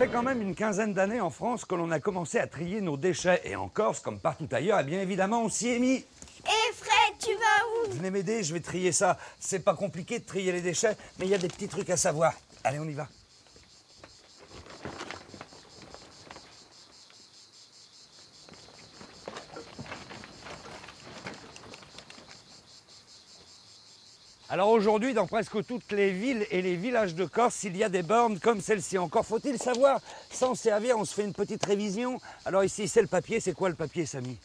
fait quand même une quinzaine d'années en France que l'on a commencé à trier nos déchets. Et en Corse, comme partout ailleurs, eh bien évidemment, on s'y est mis. Et Fred, tu vas où? Venez m'aider, je vais trier ça. C'est pas compliqué de trier les déchets, mais il y a des petits trucs à savoir. Allez, on y va. Alors aujourd'hui, dans presque toutes les villes et les villages de Corse, il y a des bornes comme celle-ci. Encore faut-il savoir s'en servir, on se fait une petite révision. Alors ici, c'est le papier. C'est quoi le papier, Samy?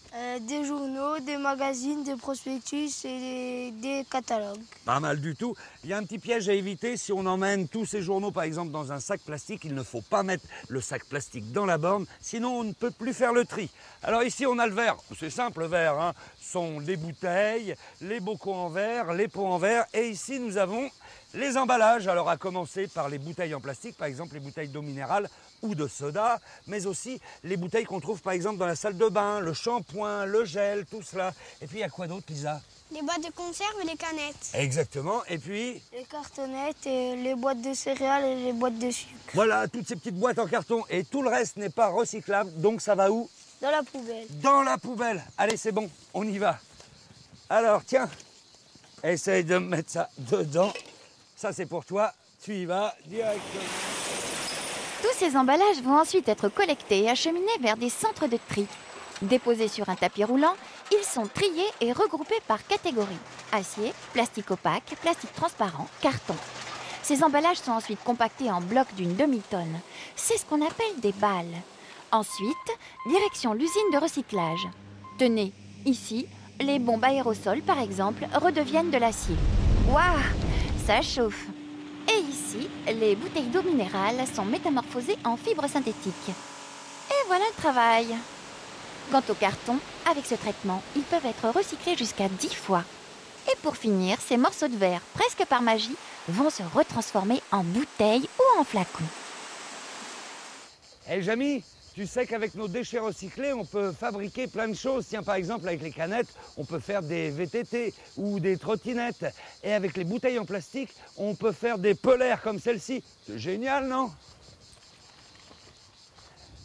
Des journaux, des magazines, des prospectus et des catalogues. Pas mal du tout. Il y a un petit piège à éviter. Si on emmène tous ces journaux, par exemple, dans un sac plastique, il ne faut pas mettre le sac plastique dans la borne, sinon on ne peut plus faire le tri. Alors ici, on a le verre. C'est simple, le verre, hein. Ce sont les bouteilles, les bocaux en verre, les pots en verre. Et ici, nous avons les emballages. Alors à commencer par les bouteilles en plastique, par exemple les bouteilles d'eau minérale ou de soda, mais aussi les bouteilles qu'on trouve par exemple dans la salle de bain, le shampoing, le gel, tout cela. Et puis il y a quoi d'autre, Lisa? Les boîtes de conserve et les canettes. Exactement. Et puis Les cartonnettes, et les boîtes de céréales et les boîtes de sucre. voilà, toutes ces petites boîtes en carton. Et tout le reste n'est pas recyclable, donc ça va où? Dans la poubelle. Dans la poubelle. Allez, c'est bon, on y va. Alors, tiens, essaye de mettre ça dedans. Ça, c'est pour toi. Tu y vas directement. Tous ces emballages vont ensuite être collectés et acheminés vers des centres de tri. Déposés sur un tapis roulant, ils sont triés et regroupés par catégorie. Acier, plastique opaque, plastique transparent, carton. Ces emballages sont ensuite compactés en blocs d'une demi-tonne. C'est ce qu'on appelle des balles. Ensuite, direction l'usine de recyclage. Tenez, ici, les bombes aérosols, par exemple, redeviennent de l'acier. Waouh, ça chauffe. Et ici, les bouteilles d'eau minérale sont métamorphosées en fibres synthétiques. Et voilà le travail. Quant au carton, avec ce traitement, ils peuvent être recyclés jusqu'à 10 fois. Et pour finir, ces morceaux de verre, presque par magie, vont se retransformer en bouteilles ou en flacons. Hé, Jamy, tu sais qu'avec nos déchets recyclés, on peut fabriquer plein de choses. Tiens, par exemple, avec les canettes, on peut faire des VTT ou des trottinettes. Et avec les bouteilles en plastique, on peut faire des polaires comme celle-ci. C'est génial, non?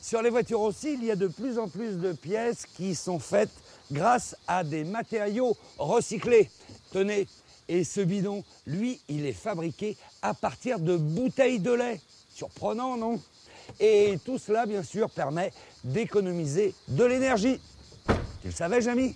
Sur les voitures aussi, il y a de plus en plus de pièces qui sont faites grâce à des matériaux recyclés. Tenez, et ce bidon, lui, il est fabriqué à partir de bouteilles de lait. Surprenant, non? Et tout cela, bien sûr, permet d'économiser de l'énergie. Tu le savais, Jamy?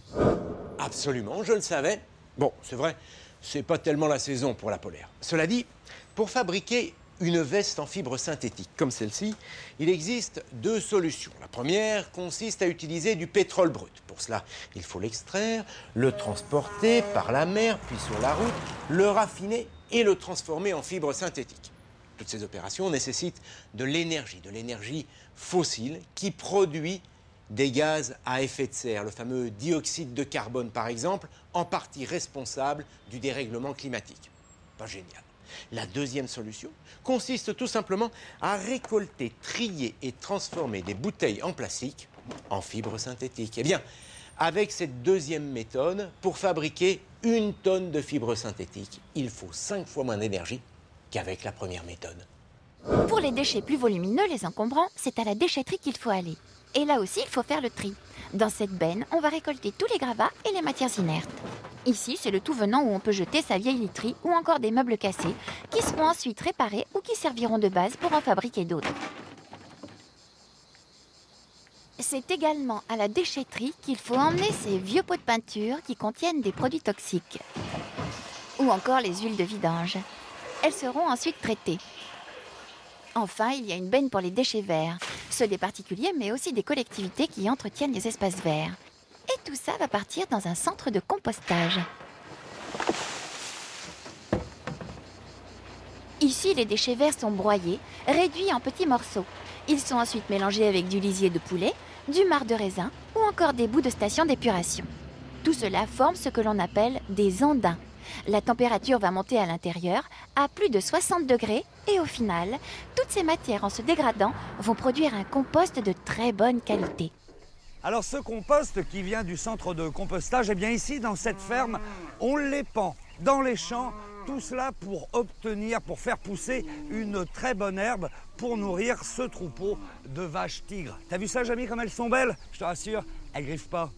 Absolument, je le savais. Bon, c'est vrai, c'est pas tellement la saison pour la polaire. Cela dit, pour fabriquer une veste en fibre synthétique comme celle-ci, il existe deux solutions. La première consiste à utiliser du pétrole brut. Pour cela, il faut l'extraire, le transporter par la mer, puis sur la route, le raffiner et le transformer en fibre synthétique. Toutes ces opérations nécessitent de l'énergie fossile qui produit des gaz à effet de serre, le fameux dioxyde de carbone par exemple, en partie responsable du dérèglement climatique. Pas génial. La deuxième solution consiste tout simplement à récolter, trier et transformer des bouteilles en plastique en fibres synthétiques. Eh bien, avec cette deuxième méthode, pour fabriquer 1 tonne de fibres synthétiques, il faut 5 fois moins d'énergie qu'avec la première méthode. Pour les déchets plus volumineux, les encombrants, c'est à la déchetterie qu'il faut aller. Et là aussi, il faut faire le tri. Dans cette benne, on va récolter tous les gravats et les matières inertes. Ici, c'est le tout venant où on peut jeter sa vieille literie ou encore des meubles cassés qui seront ensuite réparés ou qui serviront de base pour en fabriquer d'autres. C'est également à la déchetterie qu'il faut emmener ces vieux pots de peinture qui contiennent des produits toxiques. Ou encore les huiles de vidange. Elles seront ensuite traitées. Enfin, il y a une benne pour les déchets verts, ceux des particuliers mais aussi des collectivités qui entretiennent les espaces verts. Et tout ça va partir dans un centre de compostage. Ici, les déchets verts sont broyés, réduits en petits morceaux. Ils sont ensuite mélangés avec du lisier de poulet, du marc de raisin ou encore des bouts de station d'épuration. Tout cela forme ce que l'on appelle des ondins. La température va monter à l'intérieur à plus de 60 degrés et au final, toutes ces matières en se dégradant vont produire un compost de très bonne qualité. Alors ce compost qui vient du centre de compostage, eh bien ici dans cette ferme, on l'épand dans les champs Tout cela pour faire pousser une très bonne herbe pour nourrir ce troupeau de vaches tigres. T'as vu ça, Jamy, comme elles sont belles? Je te rassure, elles griffent pas.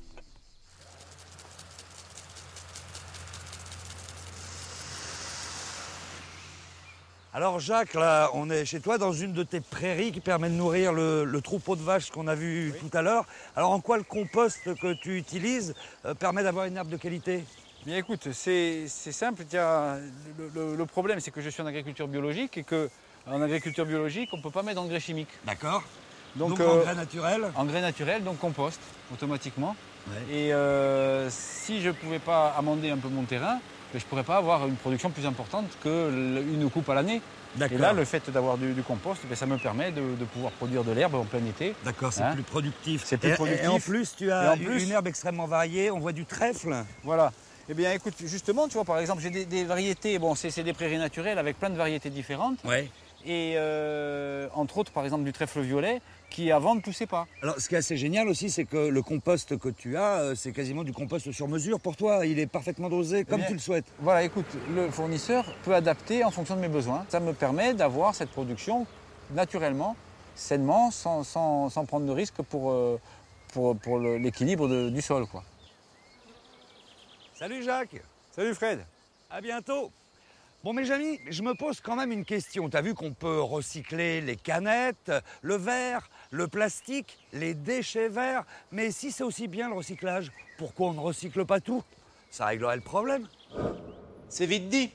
Alors Jacques, là, on est chez toi dans une de tes prairies qui permet de nourrir le troupeau de vaches qu'on a vu tout à l'heure. Alors en quoi le compost que tu utilises permet d'avoir une herbe de qualité? Bien écoute, c'est simple. Le problème, c'est que je suis en agriculture biologique et qu'en agriculture biologique, on ne peut pas mettre d'engrais chimiques. D'accord. Donc engrais naturel? Engrais naturel, donc compost, automatiquement. Ouais. Et si je ne pouvais pas amender un peu mon terrain, je ne pourrais pas avoir une production plus importante qu'une coupe à l'année. Et là, le fait d'avoir du compost, ça me permet de pouvoir produire de l'herbe en plein été. D'accord, c'est plus productif. C'est plus productif. Et en plus, tu as une herbe extrêmement variée. On voit du trèfle. Voilà. Eh bien, écoute, justement, tu vois, par exemple, j'ai des variétés. Bon, c'est des prairies naturelles avec plein de variétés différentes. Ouais. Et entre autres, par exemple, du trèfle violet qui avant ne poussait pas. Alors, ce qui est assez génial aussi, c'est que le compost que tu as, c'est quasiment du compost sur mesure pour toi. Il est parfaitement dosé comme tu le souhaites. Voilà, écoute, le fournisseur peut adapter en fonction de mes besoins. Ça me permet d'avoir cette production naturellement, sainement, sans prendre de risque pour l'équilibre du sol, quoi. Salut Jacques. Salut Fred. À bientôt. Bon, mes amis, je me pose quand même une question. Tu as vu qu'on peut recycler les canettes, le verre, le plastique, les déchets verts. Mais si c'est aussi bien le recyclage, pourquoi on ne recycle pas tout? Ça réglerait le problème. C'est vite dit.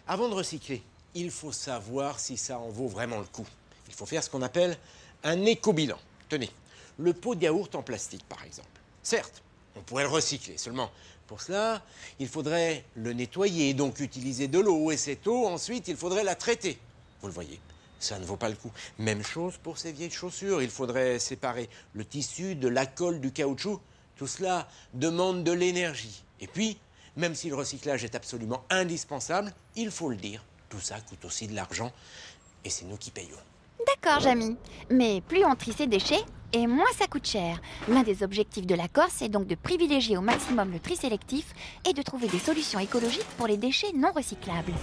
Avant de recycler, il faut savoir si ça en vaut vraiment le coup. Il faut faire ce qu'on appelle un éco-bilan. Tenez, le pot de yaourt en plastique, par exemple. Certes, on pourrait le recycler, seulement pour cela, il faudrait le nettoyer, donc utiliser de l'eau. Et cette eau, ensuite, il faudrait la traiter. Vous le voyez, ça ne vaut pas le coup. Même chose pour ces vieilles chaussures. Il faudrait séparer le tissu de la colle du caoutchouc. Tout cela demande de l'énergie. Et puis, même si le recyclage est absolument indispensable, il faut le dire, tout ça coûte aussi de l'argent. Et c'est nous qui payons. D'accord, Jamy. Mais plus on trie ses déchets, et moins ça coûte cher. L'un des objectifs de la Corse est donc de privilégier au maximum le tri sélectif et de trouver des solutions écologiques pour les déchets non recyclables.